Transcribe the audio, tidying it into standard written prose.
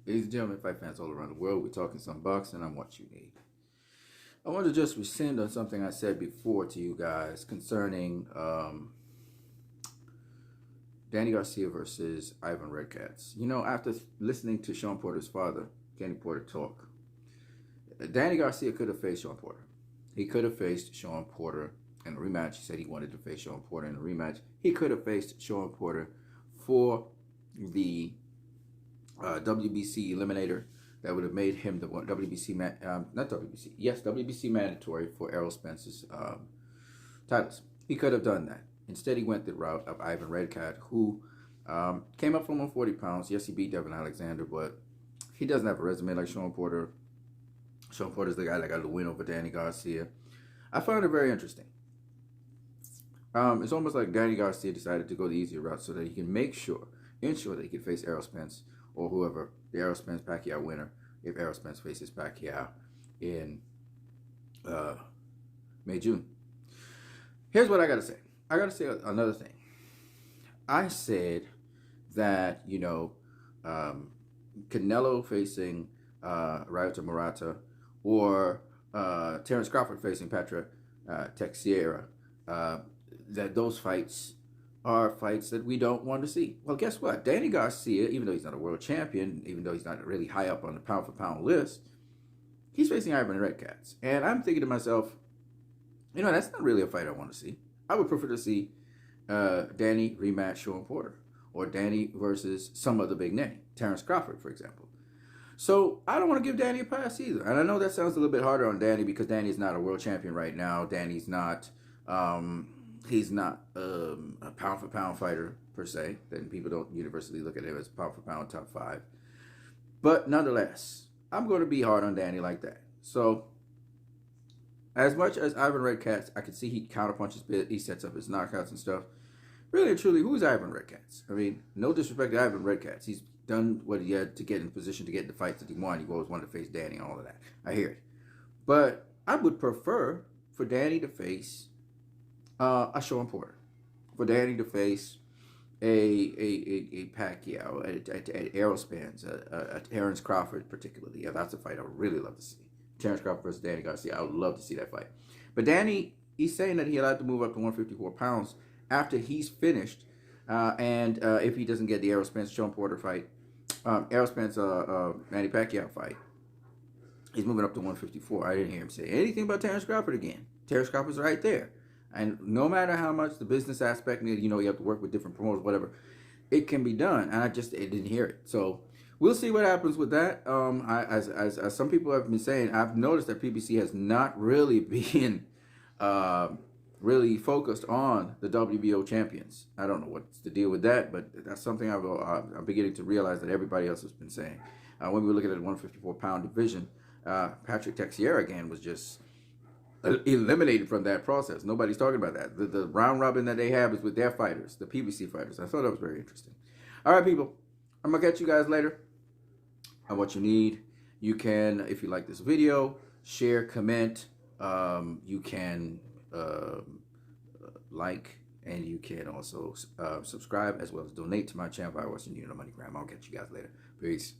Ladies and gentlemen, fight fans all around the world, we're talking some boxing. I'm what you need. I want to just rescind on something I said before to you guys concerning Danny Garcia versus Ivan Redkach. You know, after listening to Sean Porter's father, Kenny Porter, talk, Danny Garcia could have faced Sean Porter. He could have faced Sean Porter in a rematch. He said he wanted to face Sean Porter in a rematch. He could have faced Sean Porter for the WBC eliminator that would have made him the one WBC not WBC, yes, WBC mandatory for Errol Spence's titles. He could have done that. Instead, he went the route of Ivan Redkach, who came up from 140 pounds. Yes, he beat Devin Alexander, but he doesn't have a resume like Sean Porter. Sean Porter's the guy that got the win over Danny Garcia. I found it very interesting. It's almost like Danny Garcia decided to go the easier route so that he can ensure that he can face Errol Spence or whoever, the Errol Spence Pacquiao winner, if Errol Spence faces Pacquiao in May, June. Here's what I got to say. I got to say another thing. I said that, Canelo facing Ryota Murata or Terence Crawford facing Patra Teixeira, that those fights are fights that we don't want to see. Well, guess what? Danny Garcia, even though he's not a world champion, even though he's not really high up on the pound-for-pound list, he's facing Ivan Redkach. And I'm thinking to myself, that's not really a fight I want to see. I would prefer to see Danny rematch Sean Porter or Danny versus some other big name, Terence Crawford, for example. So I don't want to give Danny a pass either. And I know that sounds a little bit harder on Danny because Danny's not a world champion right now. Danny's not... he's not a pound-for-pound fighter, per se. Then people don't universally look at him as pound-for-pound top 5. But nonetheless, I'm going to be hard on Danny like that. So, as much as Ivan Redkach, I can see he counterpunches bit, he sets up his knockouts and stuff. Really and truly, who's Ivan Redkach? I mean, no disrespect to Ivan Redkach. He's done what he had to get in position to get the fights that he won. He always wanted to face Danny and all of that. I hear it. But I would prefer for Danny to face a Sean Porter, for Danny to face a Pacquiao, a Errol Spence, a Terence Crawford particularly. Yeah, that's a fight I would really love to see. Terence Crawford versus Danny Garcia. I would love to see that fight. But Danny, he's saying that he allowed to move up to 154 pounds after he's finished, and if he doesn't get the Errol Spence Sean Porter fight, Errol Spence Manny Pacquiao fight, he's moving up to 154. I didn't hear him say anything about Terence Crawford again. Terence Crawford's right there. And no matter how much the business aspect, you have to work with different promoters, whatever, it can be done. And I didn't hear it. So we'll see what happens with that. As some people have been saying, I've noticed that PBC has not really been really focused on the WBO champions. I don't know what's the deal with that, but that's something I'm beginning to realize that everybody else has been saying. When we were looking at the 154-pound division, Patrick Teixeira again was just eliminated from that process. Nobody's talking about that. The round robin that they have is with their fighters, the PBC fighters. I thought that was very interesting. All right, people. I'm going to catch you guys later on what you need. You can, if you like this video, share, comment. You can like, and you can also subscribe as well as donate to my channel by Western Union MoneyGram. I'll catch you guys later. Peace.